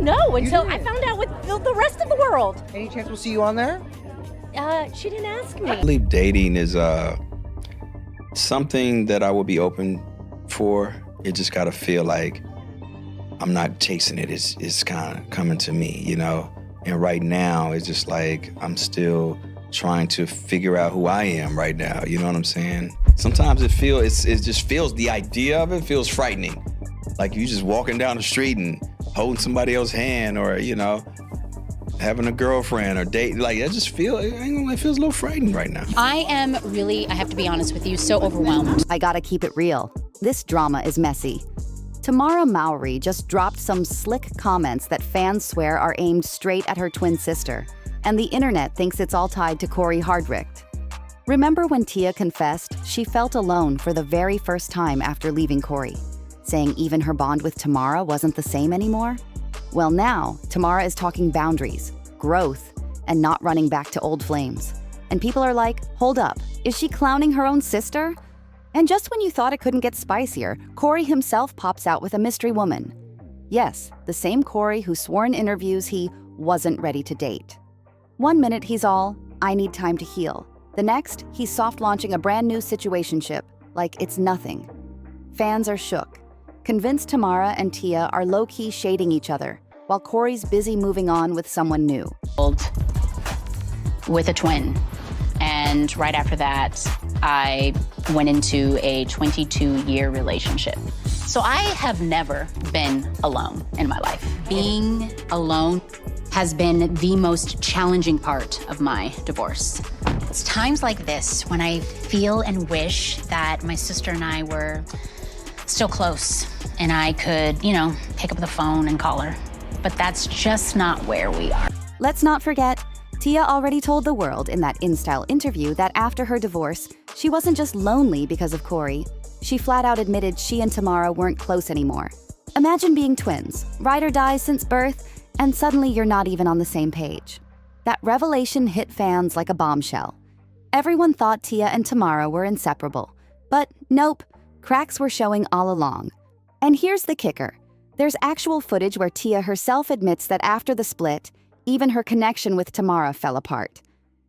didn't know until I found out with the rest of the world. Any chance we'll see you on there? She didn't ask me. I believe dating is something that I will be open for. It just gotta feel like I'm not chasing it. It's kind of coming to me, you know? And right now, it's just like I'm still trying to figure out who I am right now, you know what I'm saying? Sometimes it just feels, the idea of it feels frightening. Like you just walking down the street and holding somebody else's hand, or, you know, having a girlfriend or date, like it feels a little frightening right now. I am really, I have to be honest with you, so overwhelmed. I gotta keep it real. This drama is messy. Tamera Mowry just dropped some slick comments that fans swear are aimed straight at her twin sister, and the internet thinks it's all tied to Cory Hardrict. Remember when Tia confessed she felt alone for the very first time after leaving Cory, saying even her bond with Tamera wasn't the same anymore? Well, now, Tamera is talking boundaries, growth, and not running back to old flames. And people are like, hold up, is she clowning her own sister? And just when you thought it couldn't get spicier, Cory himself pops out with a mystery woman. Yes, the same Cory who swore in interviews he wasn't ready to date. One minute he's all, I need time to heal. The next, he's soft launching a brand new situationship, like it's nothing. Fans are shook, convinced Tamera and Tia are low-key shading each other, while Cory's busy moving on with someone new. With a twin. And right after that, I went into a 22-year relationship. So I have never been alone in my life. Being alone has been the most challenging part of my divorce. It's times like this when I feel and wish that my sister and I were still close and I could, you know, pick up the phone and call her. But that's just not where we are. Let's not forget, Tia already told the world in that InStyle interview that after her divorce, she wasn't just lonely because of Cory. She flat out admitted she and Tamera weren't close anymore. Imagine being twins, ride or die since birth, and suddenly you're not even on the same page. That revelation hit fans like a bombshell. Everyone thought Tia and Tamera were inseparable. But nope, cracks were showing all along. And here's the kicker. There's actual footage where Tia herself admits that after the split, even her connection with Tamera fell apart.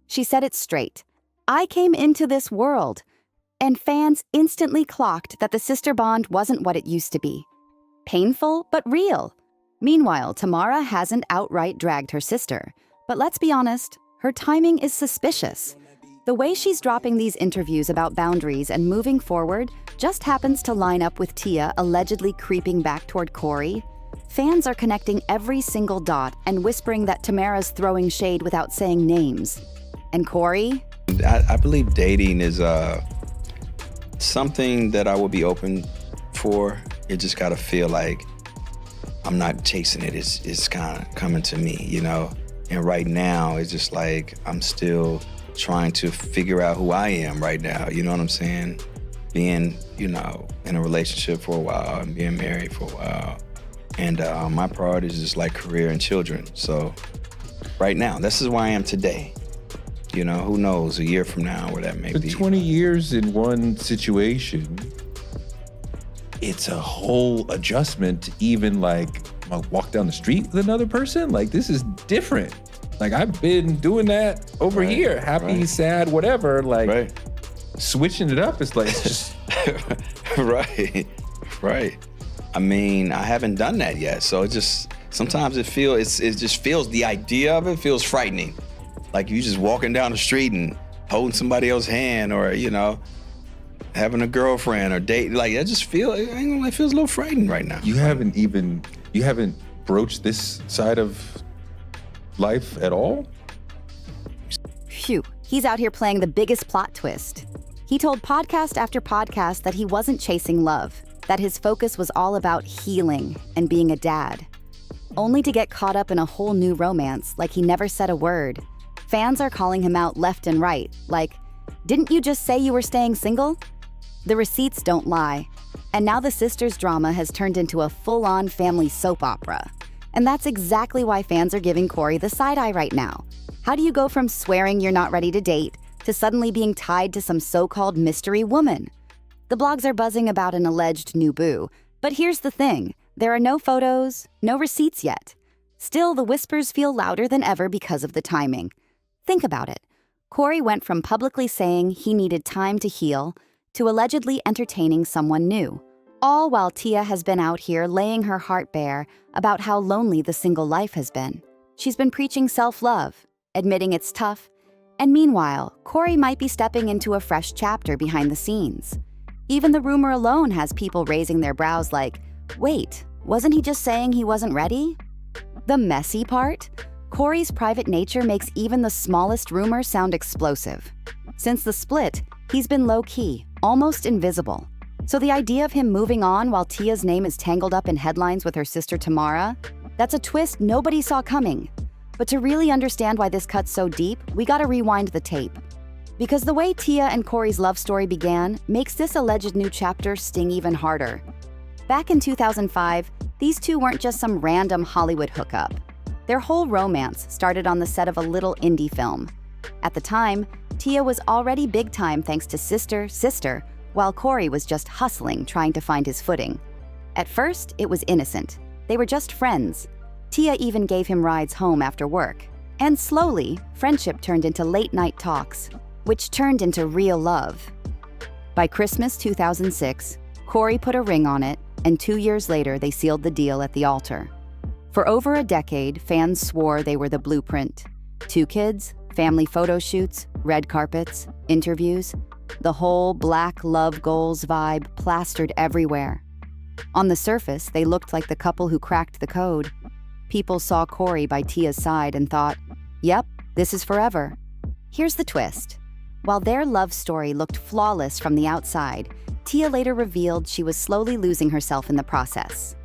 She said it straight. I came into this world. And fans instantly clocked that the sister bond wasn't what it used to be. Painful, but real. Meanwhile, Tamera hasn't outright dragged her sister. But let's be honest, her timing is suspicious. The way she's dropping these interviews about boundaries and moving forward just happens to line up with Tia allegedly creeping back toward Cory. Fans are connecting every single dot and whispering that Tamera's throwing shade without saying names. And Cory? I believe dating is something that I will be open for. It just gotta feel like I'm not chasing it. It's kind of coming to me, you know? And right now, it's just like I'm still trying to figure out who I am right now, you know what I'm saying? Being, you know, in a relationship for a while and being married for a while. And my priority is just like career and children. So right now, this is where I am today. You know, who knows a year from now where that may be. 20 years in one situation, it's a whole adjustment to even like walk down the street with another person. Like this is different. Like I've been doing that over here, happy, sad, whatever. Like switching it up is like it's just right. I mean, I haven't done that yet, so it just sometimes it just feels, the idea of it feels frightening. Like you just walking down the street and holding somebody else's hand, or you know, having a girlfriend or date. Like it feels a little frightening right now. You haven't broached this side of life at all? Phew, he's out here playing the biggest plot twist. He told podcast after podcast that he wasn't chasing love, that his focus was all about healing and being a dad. Only to get caught up in a whole new romance like he never said a word. Fans are calling him out left and right, like, didn't you just say you were staying single? The receipts don't lie. And now the sisters' drama has turned into a full-on family soap opera. And that's exactly why fans are giving Cory the side-eye right now. How do you go from swearing you're not ready to date to suddenly being tied to some so-called mystery woman? The blogs are buzzing about an alleged new boo, but here's the thing. There are no photos, no receipts yet. Still, the whispers feel louder than ever because of the timing. Think about it. Cory went from publicly saying he needed time to heal to allegedly entertaining someone new, all while Tia has been out here laying her heart bare about how lonely the single life has been. She's been preaching self-love, admitting it's tough, and meanwhile, Cory might be stepping into a fresh chapter behind the scenes. Even the rumor alone has people raising their brows like, wait, wasn't he just saying he wasn't ready? The messy part? Cory's private nature makes even the smallest rumor sound explosive. Since the split, he's been low-key, almost invisible. So the idea of him moving on while Tia's name is tangled up in headlines with her sister Tamera, that's a twist nobody saw coming. But to really understand why this cuts so deep, we gotta rewind the tape. Because the way Tia and Cory's love story began makes this alleged new chapter sting even harder. Back in 2005, these two weren't just some random Hollywood hookup. Their whole romance started on the set of a little indie film. At the time, Tia was already big time thanks to Sister, while Cory was just hustling trying to find his footing. At first, it was innocent. They were just friends. Tia even gave him rides home after work. And slowly, friendship turned into late-night talks, which turned into real love. By Christmas 2006, Cory put a ring on it, and 2 years later, they sealed the deal at the altar. For over a decade, fans swore they were the blueprint. 2 kids, family photo shoots, red carpets, interviews, the whole black love goals vibe plastered everywhere. On the surface, they looked like the couple who cracked the code. People saw Cory by Tia's side and thought, yep, this is forever. Here's the twist. While their love story looked flawless from the outside, Tia later revealed she was slowly losing herself in the process.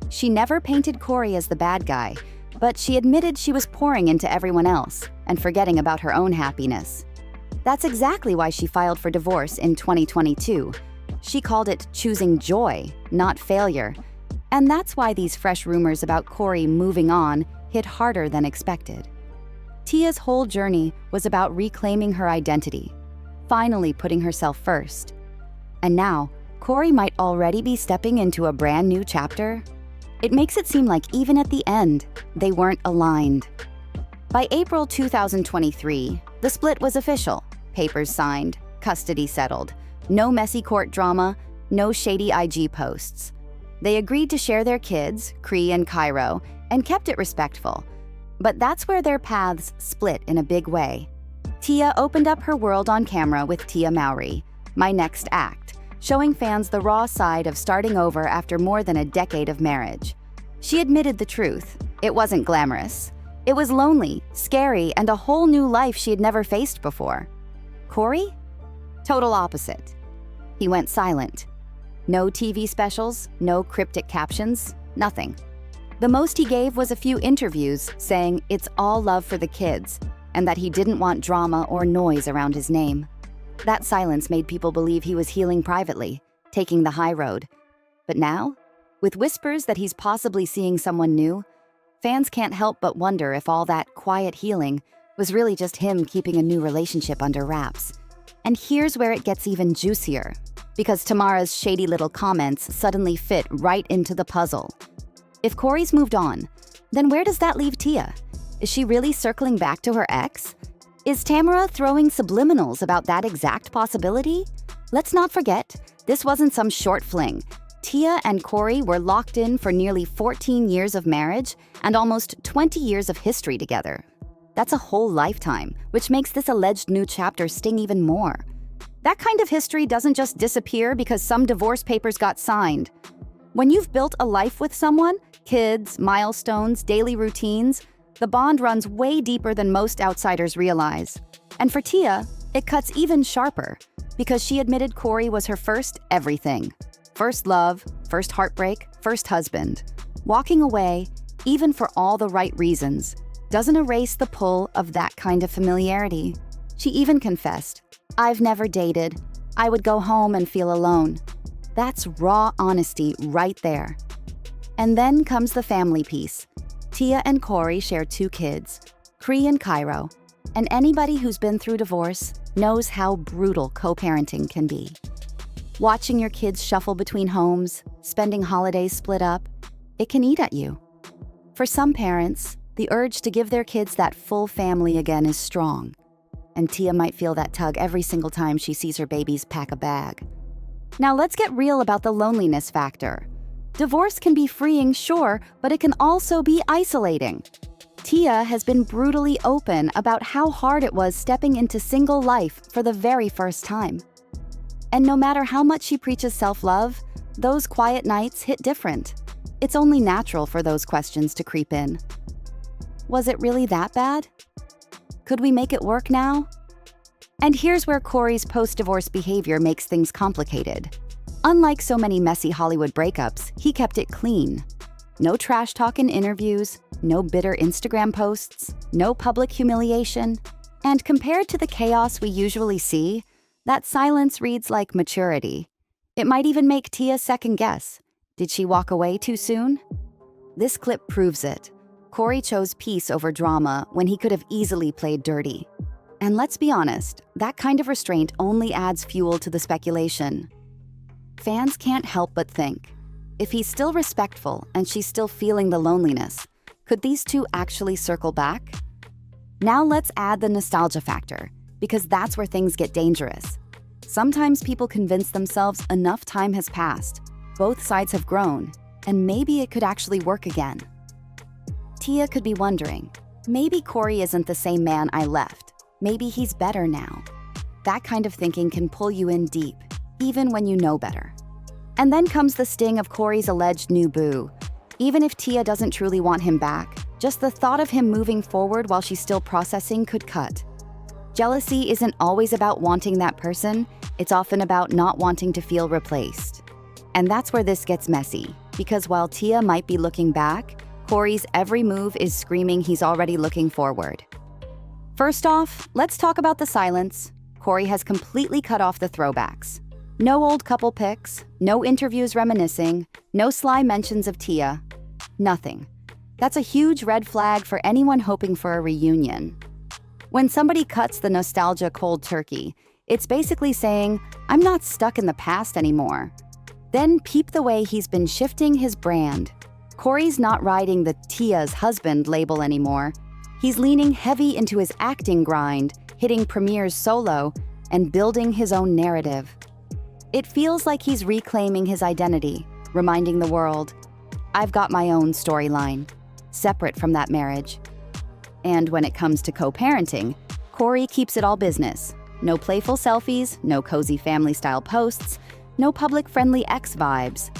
She never painted Cory as the bad guy, but she admitted she was pouring into everyone else and forgetting about her own happiness. That's exactly why she filed for divorce in 2022. She called it choosing joy, not failure. And that's why these fresh rumors about Cory moving on hit harder than expected. Tia's whole journey was about reclaiming her identity, finally putting herself first. And now, Cory might already be stepping into a brand new chapter. It makes it seem like even at the end, they weren't aligned. By April 2023, the split was official. Papers signed, custody settled. No messy court drama, no shady IG posts. They agreed to share their kids, Cree and Cairo, and kept it respectful. But that's where their paths split in a big way. Tia opened up her world on camera with Tamera Mowry, My Next Act, showing fans the raw side of starting over after more than a decade of marriage. She admitted the truth. It wasn't glamorous. It was lonely, scary, and a whole new life she had never faced before. Cory? Total opposite. He went silent. No TV specials, no cryptic captions, nothing. The most he gave was a few interviews saying it's all love for the kids and that he didn't want drama or noise around his name. That silence made people believe he was healing privately, taking the high road. But now, with whispers that he's possibly seeing someone new, fans can't help but wonder if all that quiet healing was really just him keeping a new relationship under wraps. And here's where it gets even juicier, because Tamera's shady little comments suddenly fit right into the puzzle. If Cory's moved on, then where does that leave Tia? Is she really circling back to her ex? Is Tamera throwing subliminals about that exact possibility? Let's not forget, this wasn't some short fling. Tia and Cory were locked in for nearly 14 years of marriage and almost 20 years of history together. That's a whole lifetime, which makes this alleged new chapter sting even more. That kind of history doesn't just disappear because some divorce papers got signed. When you've built a life with someone, kids, milestones, daily routines, the bond runs way deeper than most outsiders realize. And for Tia, it cuts even sharper because she admitted Cory was her first everything. First love, first heartbreak, first husband. Walking away, even for all the right reasons, doesn't erase the pull of that kind of familiarity. She even confessed, "I've never dated. I would go home and feel alone." That's raw honesty right there. And then comes the family piece. Tia and Cory share 2 kids, Cree and Cairo, and anybody who's been through divorce knows how brutal co-parenting can be. Watching your kids shuffle between homes, spending holidays split up, it can eat at you. For some parents, the urge to give their kids that full family again is strong, and Tia might feel that tug every single time she sees her babies pack a bag. Now let's get real about the loneliness factor. Divorce can be freeing, sure, but it can also be isolating. Tia has been brutally open about how hard it was stepping into single life for the very first time. And no matter how much she preaches self-love, those quiet nights hit different. It's only natural for those questions to creep in. Was it really that bad? Could we make it work now? And here's where Cory's post-divorce behavior makes things complicated. Unlike so many messy Hollywood breakups, he kept it clean. No trash talk in interviews, no bitter Instagram posts, no public humiliation. And compared to the chaos we usually see, that silence reads like maturity. It might even make Tia second guess. Did she walk away too soon? This clip proves it. Cory chose peace over drama when he could have easily played dirty. And let's be honest, that kind of restraint only adds fuel to the speculation. Fans can't help but think, if he's still respectful and she's still feeling the loneliness, could these two actually circle back? Now let's add the nostalgia factor, because that's where things get dangerous. Sometimes people convince themselves enough time has passed, both sides have grown, and maybe it could actually work again. Tia could be wondering, maybe Cory isn't the same man I left. Maybe he's better now. That kind of thinking can pull you in deep, even when you know better. And then comes the sting of Cory's alleged new boo. Even if Tia doesn't truly want him back, just the thought of him moving forward while she's still processing could cut. Jealousy isn't always about wanting that person, it's often about not wanting to feel replaced. And that's where this gets messy, because while Tia might be looking back, Cory's every move is screaming he's already looking forward. First off, let's talk about the silence. Cory has completely cut off the throwbacks. No old couple pics, no interviews reminiscing, no sly mentions of Tia. Nothing. That's a huge red flag for anyone hoping for a reunion. When somebody cuts the nostalgia cold turkey, it's basically saying, I'm not stuck in the past anymore. Then peep the way he's been shifting his brand. Cory's not riding the Tia's husband label anymore. He's leaning heavy into his acting grind, hitting premieres solo, and building his own narrative. It feels like he's reclaiming his identity, reminding the world, I've got my own storyline, separate from that marriage. And when it comes to co-parenting, Cory keeps it all business. No playful selfies, no cozy family-style posts, no public-friendly ex vibes.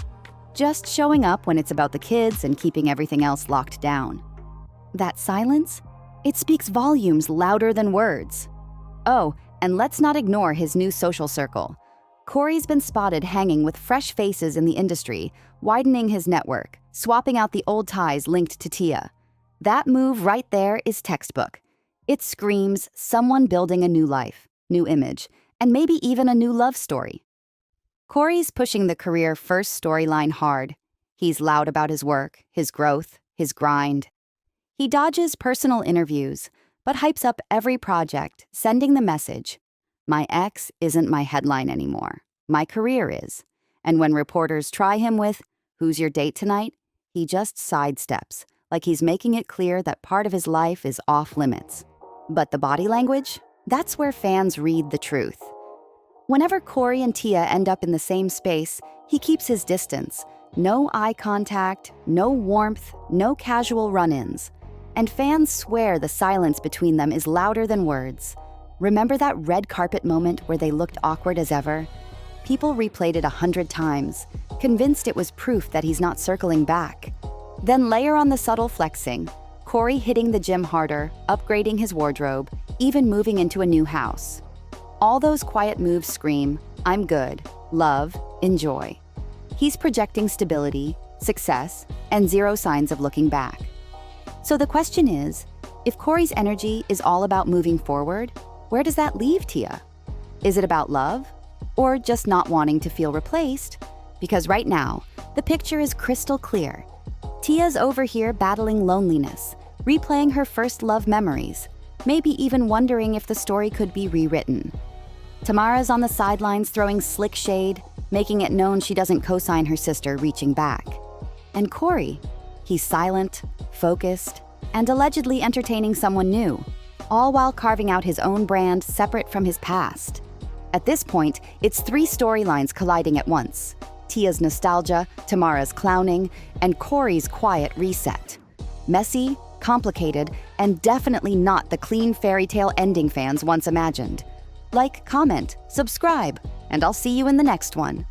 Just showing up when it's about the kids and keeping everything else locked down. That silence? It speaks volumes louder than words. Oh, and let's not ignore his new social circle. Cory's been spotted hanging with fresh faces in the industry, widening his network, swapping out the old ties linked to Tia. That move right there is textbook. It screams someone building a new life, new image, and maybe even a new love story. Cory's pushing the career-first storyline hard. He's loud about his work, his growth, his grind. He dodges personal interviews, but hypes up every project, sending the message, my ex isn't my headline anymore. My career is. And when reporters try him with, who's your date tonight? He just sidesteps, like he's making it clear that part of his life is off limits. But the body language? That's where fans read the truth. Whenever Cory and Tia end up in the same space, he keeps his distance. No eye contact, no warmth, no casual run-ins. And fans swear the silence between them is louder than words. Remember that red carpet moment where they looked awkward as ever? People replayed it 100 times, convinced it was proof that he's not circling back. Then layer on the subtle flexing, Cory hitting the gym harder, upgrading his wardrobe, even moving into a new house. All those quiet moves scream, I'm good, love, enjoy. He's projecting stability, success, and zero signs of looking back. So the question is, if Cory's energy is all about moving forward, where does that leave Tia? Is it about love? Or just not wanting to feel replaced? Because right now, the picture is crystal clear. Tia's over here battling loneliness, replaying her first love memories, maybe even wondering if the story could be rewritten. Tamera's on the sidelines throwing slick shade, making it known she doesn't co-sign her sister reaching back. And Cory, He's silent, focused, and allegedly entertaining someone new, all while carving out his own brand separate from his past. At this point, it's 3 storylines colliding at once: Tia's nostalgia, Tamera's clowning, and Cory's quiet reset. Messy, complicated, and definitely not the clean fairy tale ending fans once imagined. Like, comment, subscribe, and I'll see you in the next one.